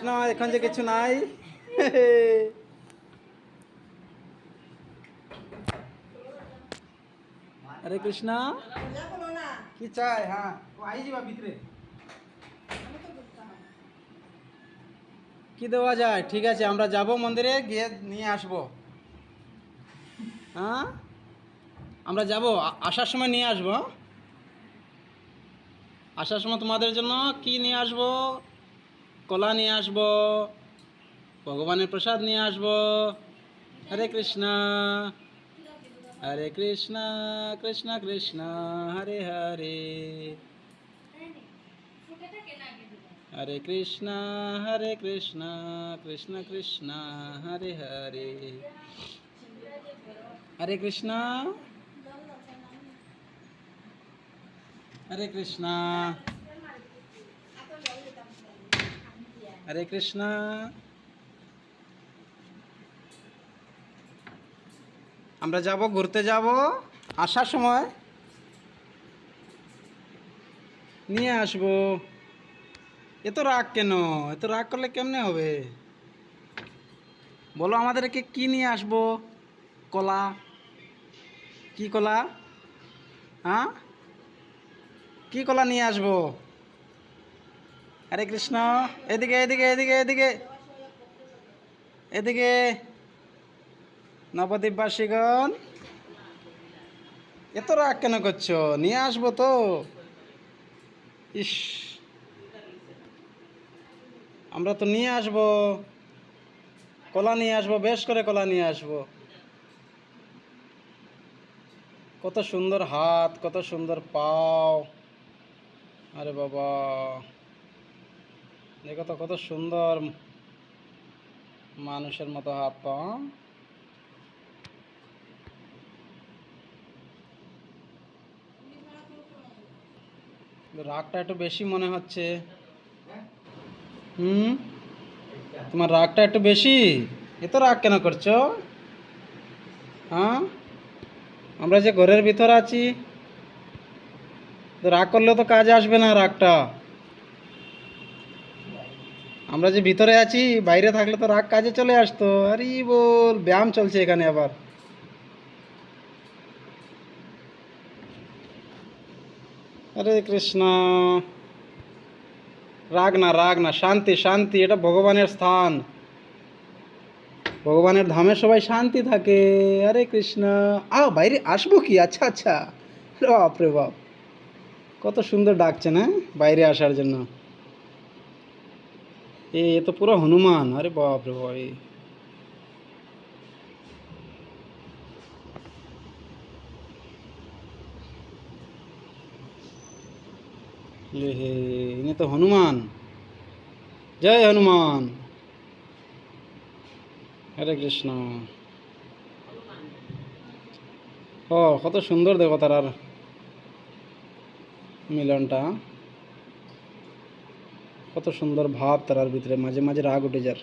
না এখন যে কিছু নাই। হরে কৃষ্ণা কি চাই? হ্যাঁ আই যাবা ভিতরে কি দেওয়া যায়? ঠিক আছে আমরা যাব মন্দিরে গিয়ে নিয়ে আসবো। হ্যাঁ আমরা যাব, আসার সময় নিয়ে আসবো। আসার সময় তোমাদের জন্য কি নিয়ে আসবো? কলা নিয়ে আসবো, ভগবানের প্রসাদ নিয়ে আসবো। হরে কৃষ্ণা হরে কৃষ্ণা কৃষ্ণ কৃষ্ণ হরে হরে, হরে কৃষ্ণা কৃষ্ণ কৃষ্ণ হরে হরে, হরে কৃষ্ণা হরে কৃষ্ণা হরে কৃষ্ণা। আমরা যাব, ঘুরতে যাব, আসার সময় নিয়ে আসবো। এত রাগ কেন? এত রাগ করলে কেমনে হবে? বলো আমাদেরকে কি নিয়ে আসবো? কলা? কি কলা? হ্যাঁ কি কলা নিয়ে আসবো? হরে কৃষ্ণ। এদিকে এদিকে এদিকে এদিকে এদিকে নবদ্বীপবাসীগণ, এত রাগ কেন করছো? নিয়ে আসবো তো। ইস, আমরা তো নিয়ে আসবো, কলা নিয়ে আসবো, বেশ করে কলা নিয়ে আসবো। কত সুন্দর হাত, কত সুন্দর পাও। আরে বাবা, দেখো তো কত সুন্দর মানুষের মতো হাত পা। রাগটা একটু বেশি মনে হচ্ছে। হুম, তোমার রাগটা একটু বেশি। এত রাগ কেন করছো? হ্যাঁ আমরা যে ঘরের ভিতর আছি, তো রাগ করলে তো কাজে আসবে না রাগটা। আমরা যে ভিতরে আছি, বাইরে থাকলে তো রাগ কাজে চলে আসতো। আরে বল, ব্যায়াম চলছে এখানে আবার। হরে কৃষ্ণ। রাগ না, রাগ না, শান্তি শান্তি, এটা ভগবানের স্থান। ভগবানের ধামে সবাই শান্তি থাকে। হরে কৃষ্ণ। বাইরে আসবো কি? আচ্ছা আচ্ছা, বাপ রে বাপ, কত সুন্দর ডাকছেন। হ্যাঁ বাইরে আসার জন্য। এ তো পুরো হনুমান। আরে বাপ রে বাপ, হে ইনি তো হনুমান। জয় হনুমান। হরে কৃষ্ণ। ও কত সুন্দর দেবতার আর মিলনটা। কত সুন্দর ভাব তার ভিতরে, মাঝে মাঝে রাগ উঠে যার।